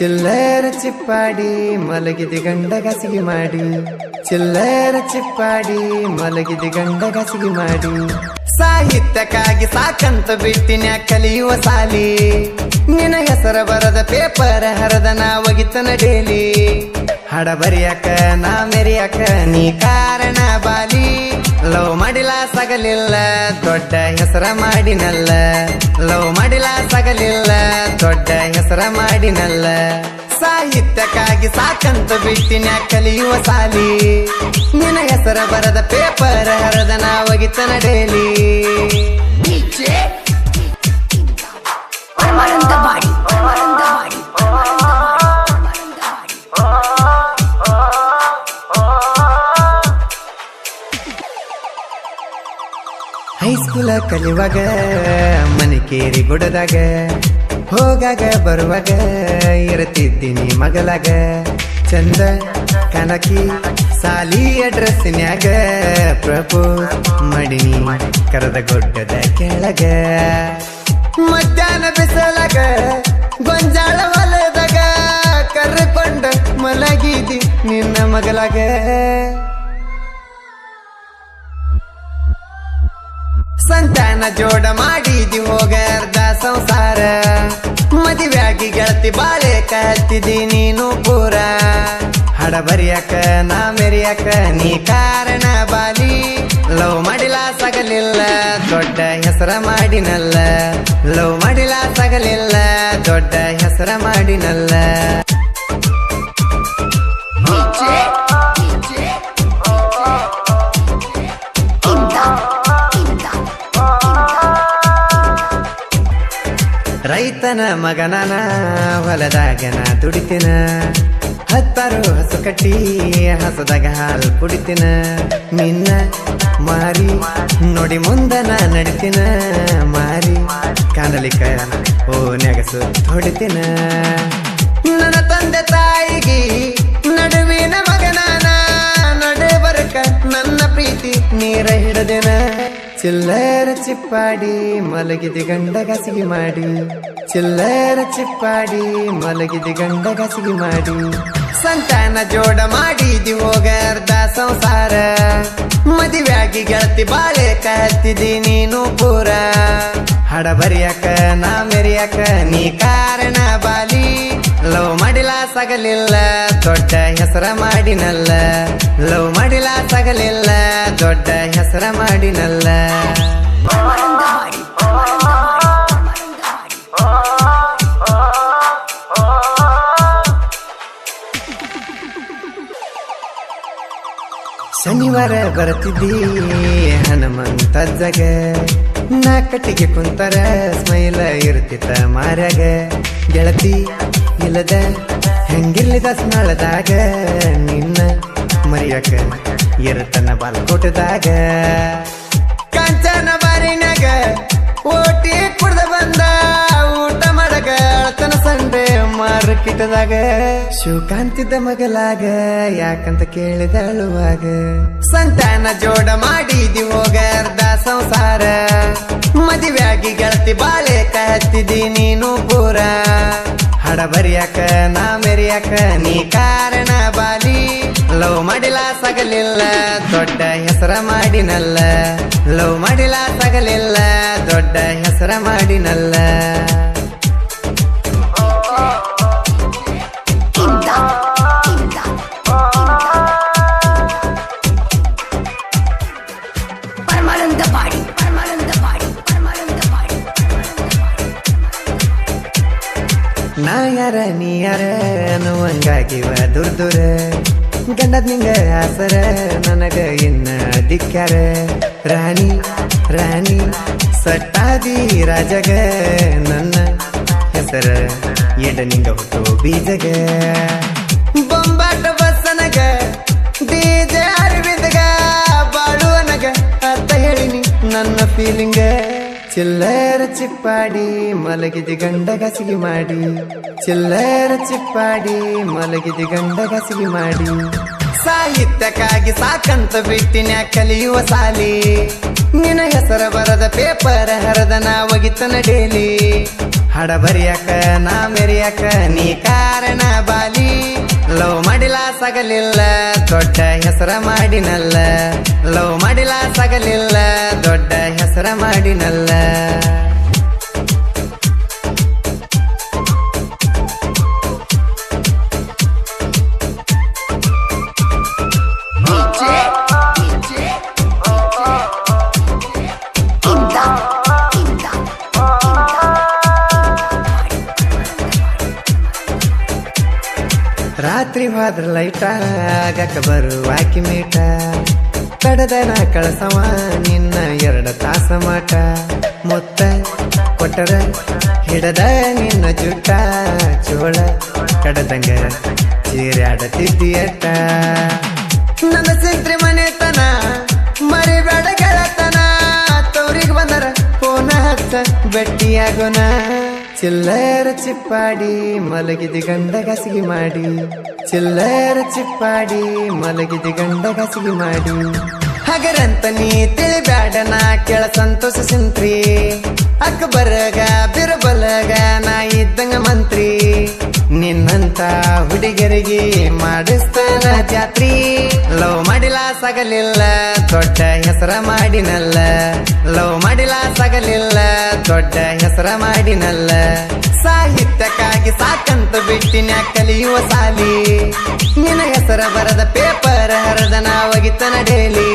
ಚಿಲ್ಲರ ಚಿಪ್ಪಾಡಿ ಮಲಗಿದ ಗಂಡಗಸಿಗೆ ಮಾಡಿ, ಚಿಲ್ಲರ ಚಿಪ್ಪಾಡಿ ಮಲಗಿದ ಗಂಡಗಸಿಗೆ ಮಾಡಿ. ಸಾಹಿತ್ಯಕ್ಕಾಗಿ ಸಾಕಂತ ಬಿಟ್ಟಿನ ಕಲಿಯುವ ಸಾಲಿ, ನಿನ್ನ ಹೆಸರ ಬರದ ಪೇಪರ್ ಹರದ ನಾ ಒಗಿತನ ಡೇಲಿ. ಹಡ ಬರಿಯಾಕ ನಾ ಮೆರಿಯಾಕ ನೀ ಕಾರಣ ಬಾಲಿ. ಲವ್ ಮಾಡಿಲ್ಲ ಸಗಲಿಲ್ಲ ದೊಡ್ಡ ಹೆಸರ ಮಾಡಿನಲ್ಲ, ಲವ್ ಮಾಡಿಲ್ಲ ಸಗಲಿಲ್ಲ ದೊಡ್ಡ ಹೆಸರ ಮಾಡಿನಲ್ಲ. ಸಾಹಿತ್ಯಕ್ಕಾಗಿ ಸಾಕಂತ ಬಿಟ್ಟಿನ ಕಲಿಯುವ ಸಾಲಿ, ನಿನ್ನ ಹೆಸರ ಬರದ ಪೇಪರ್ ಹರದ ನಾ ಒಗಿತನ ಡೇಲಿ. ಹೈಸ್ಕೂಲ ಕಲಿಯುವಾಗ ಮನಿಕೇರಿ ಗುಡದಾಗ, ಹೋಗಾಗ ಬರುವಾಗ ಇರ್ತಿದ್ದೀನಿ ಮಗಲಾಗ. ಚಂದ ಕನಕಿ ಸಾಲಿ ಅಡ್ರೆಸ್ನ್ಯಾಗ, ಪ್ರಭು ಮಡಿನಿ ಕರದ ಗೊಡ್ಡದ ಕೆಳಗ. ಮಧ್ಯಾಹ್ನ ಬಿಸಲಾಗ ಗೊಂಜಾಳ ಹೊಲದಾಗ, ಕರ್ಕೊಂಡ ಮಲಗಿದಿ ನಿನ್ನ ಮಗಲಾಗ. ಸಂತಾನ ಜೋಡ ಮಾಡಿದಿ ಹೋಗ ಅರ್ಧ ಸಂಸಾರ, ಮದುವೆಯಾಗಿ ಗೆಳತಿ ಬಾಳೆ ಕತ್ತಿದಿ ನೀನು ಪೂರ. ಹಡ ಬರಿಯಾಕ ನಾ ಮೆರಿಯಾಕ ನೀ ಕಾರಣ ಬಾಲಿ. ಲವ್ ಮಾಡಿಲ್ಲ ಸಗಲಿಲ್ಲ ದೊಡ್ಡ ಹೆಸರ ಮಾಡಿನಲ್ಲ, ಲವ್ ಮಾಡಿಲ್ಲ ಸಗಲಿಲ್ಲ ದೊಡ್ಡ ಹೆಸರ ಮಾಡಿನಲ್ಲ. ರೈತನ ಮಗನಾನ ಹೊಲದಾಗನ ದುಡಿತಿನ, ಹತ್ತಾರು ಹಸು ಕಟ್ಟಿ ಹಸದಾಗ ಹಾಲು ಕುಡಿತಿನ. ನಿನ್ನ ಮಾರಿ ನೋಡಿ ಮುಂದನ ನಡಿತಿನ, ಮಾರಿ ಕಾಣಲಿಕ್ಕ ಓ ನೆಗಸು ಹೊಡಿತಿನ. ನನ್ನ ತಂದೆ ತಾಯಿಗೆ ನಡುವಿನ ಮಗನಾನ, ನಡೆ ಬರಕ ನನ್ನ ಪ್ರೀತಿ ನೀರ ಹಿಡದಿನ. ಚಿಲ್ಲರ ಚಿಪ್ಪಾಡಿ ಮಲಗಿದ ಗಂಡಗಸಿಗೆ ಮಾಡಿ, ಚಿಲ್ಲರ ಚಿಪ್ಪಾಡಿ ಮಲಗಿದ ಗಂಡಗಸಿಗೆ ಮಾಡಿ. ಸಂತಾನ ಜೋಡ ಮಾಡಿದಿ ಹೋಗ ಅರ್ಧ ಸಂಸಾರ, ಮದುವೆಯಾಗಿ ಗೆಳತಿ ಬಾಳೆ ಕತ್ತಿದಿ ನೀನು ಪೂರ. ಹಡ ಬರಿಯಾಕ ನಾ ಮೆರಿಯಾಕ ನೀ ಕಾರಣ ಬಾಲಿ. ಲವ್ ಮಾಡಿಲ್ಲ ಸಗಲಿಲ್ಲ ದೊಡ್ಡ ಹೆಸರ ಮಾಡಿನಲ್ಲ, ಲವ್ ಮಾಡಿಲ್ಲ ಸಗಲಿಲ್ಲ ದೊಡ್ಡ ಹೆಸರ ಮಾಡಿನಲ್ಲ. ಶನಿವಾರ ಬರ್ತಿದ್ದಿ ಹನುಮಂತ ಜಗ, ನಾ ಕಟ್ಟಿಗೆ ಕುಂತರ ಸ್ಮೈಲ ಇರ್ತಿತ್ತ ಮಾರ್ಯಾಗ. ಗೆಳತಿ ಇಲ್ಲದ ಹೆಂಗಿರ್ಲಿದ ಸ್ನಾಳದಾಗ, ನಿನ್ನ ಮರಿಯಕ ಇರತನ ಬಾಲ್ಕೋಟದಾಗ. ಕಾಂಚನ ಬಾರಿನಾಗ ಓಟಿ ಕುಡ್ದ ಬಂದ, ಊಟ ಮಾಡಗ ಅಳತನ ಸಂಡೆ ಮಾರ್ಕೆಟದಾಗ. ಶಿವಕಾಂತಿದ್ದ ಮಗಲಾಗ ಯಾಕಂತ ಕೇಳಿದ ಅಳುವಾಗ. ಸಂತಾನ ಜೋಡ ಮಾಡಿದಿ ಹೋಗ ಅರ್ಧ ಸಂಸಾರ, ಮದುವೆಯಾಗಿ ಗೆಳತಿ ಬಾಳೆ ಕತ್ತಿದಿ ನೀನು ಪೂರ. ಹಡ ಬರಿಯಾಕ ನಾ ಮೆರಿಯಾಕ ನೀ ಕಾರಣ ಬಾಲಿ. ಲವ್ ಮಾಡಿಲ್ಲ ಸಗಲಿಲ್ಲ ದೊಡ್ಡ ಹೆಸರ ಮಾಡಿನಲ್ಲ, ಲವ್ ಮಾಡಿಲ್ಲ ಸಗಲಿಲ್ಲ ದೊಡ್ಡ ಹೆಸರ ಮಾಡಿನಲ್ಲ. ನಾ ಯಾರ ನೀ ಯಾರ ಅನ್ನುವಂಗಾಗಿವ ದುರ್ದುರ, ಗಂಡದ್ ನಿಂಗ ಆಸರ ನನಗ ಇನ್ನ ದಿಕ್ಕ್ಯಾರ. ರಾಣಿ ರಾಣಿ ಸಟ್ಟಾದಿ ರಾಜಗ, ನನ್ನ ಹೆಸರ ಎಡ ನಿಂಗ ಹುಟ್ಟು ಬೀಜಗ. ಬೊಂಬಾಟ ಬಸ್ಸನಗ ಡಿಜೆ ಅರವಿಂದಗ, ಬಾಳುವನಗ ಅಂತ ಹೇಳಿನಿ ನನ್ನ ಫೀಲಿಂಗ. ಚಿಲ್ಲರ ಚಿಪ್ಪಾಡಿ ಮಲಗಿದ ಗಂಡಗಸಿಗೆ ಮಾಡಿ, ಚಿಲ್ಲರ ಚಿಪ್ಪಾಡಿ ಮಲಗಿದ ಗಂಡಗಸಿಗೆ ಮಾಡಿ. ಸಾಹಿತ್ಯಕ್ಕಾಗಿ ಸಾಕಂತ ಬಿಟ್ಟಿನ ಕಲಿಯುವ ಸಾಲಿ, ನಿನ್ನ ಹೆಸರ ಬರದ ಪೇಪರ್ ಹರದ ನಾ ಒಗಿತನ ಡೇಲಿ. ಹಾಡ ಬರಿಯಾಕ ನಾ ಮೆರಿಯಾಕ ನೀ ಕಾರಣ ಬಾಲಿ ಲವ್ ಮಾಡಿಲ್ಲ ಸಗಲಿಲ್ಲ ದೊಡ್ಡ ಹೆಸರ ಮಾಡಿನಲ್ಲ ಲವ್ ಮಾಡಿಲ್ಲ ಸಗಲಿಲ್ಲ ದೊಡ್ಡ ಹೆಸರ ಮಾಡಿನಲ್ಲ ರಾತ್ರಿ ಹೋದ್ರ ಲೈಟ ಆಗಕ ಬರುವಾಕಿ ಮೀಟ ಕಡದನ ಕಳಸವ ನಿನ್ನ 2 ತಾಸ ಮಾಟ ಮೊತ್ತ ಕೊಟ್ಟರ ಹಿಡದ ನಿನ್ನ ಜುಟ್ಟ ಚೋಳ ಕಡದಂಗ ಚೀರ್ಯಾಡತಿದ್ದೀಯಟ ನನ್ನ ಸಿಂತ್ರಿ ಮನೆತನ ಮರಿಬೇಡ ಗೆಳತನ ತವ್ರಿಗೆ ಬಂದರ ಫೋನ ಹಚ್ಚ ಭೆಟ್ಟಿಯಾಗೋಣ ಚಿಲ್ಲರ ಚಿಪ್ಪಾಡಿ ಮಲಗಿದಿ ಗಂಡ ಗಸಿಗೆ ಮಾಡಿ ಚಿಲ್ಲರ ಚಿಪ್ಪಾಡಿ ಮಲಗಿದಿ ಗಂಡ ಗಸಿಗೆ ಮಾಡಿ ಹಗರಂತ ನೀ ತಿಳಿಬ್ಯಾಡ ನಾ ಕೆಳ ಸಂತೋಷ ಸಿಂತ್ರಿ ಅಕ್ಬರಗ ಬಿರಬಲಗ ನಾ ಇದ್ದಂಗ ಮಂತ್ರಿ ನಿನ್ನಂತ ಹುಡುಗರಿಗೆ ಮಾಡಿಸ್ತಾನ ಜಾತ್ರಿ ಲವ್ ಮಾಡಿಲ್ಲ ಸಗಲಿಲ್ಲ ದೊಡ್ಡ ಹೆಸರ ಮಾಡಿನಲ್ಲ ಲವ್ ಮಾಡಿಲ್ಲ ಸಗಲಿಲ್ಲ ದೊಡ್ಡ ಹೆಸರ ಮಾಡಿನಲ್ಲ ಸಾಹಿತ್ಯಕ್ಕಾಗಿ ಸಾಕಂತ ಬಿಟ್ಟಿನ ಕಲಿಯುವ ಸಾಲಿ ನಿನ್ನ ಹೆಸರ ಬರದ ಪೇಪರ್ ಹರದ ನಾ ಒಗಿತನ ಡೇಲಿ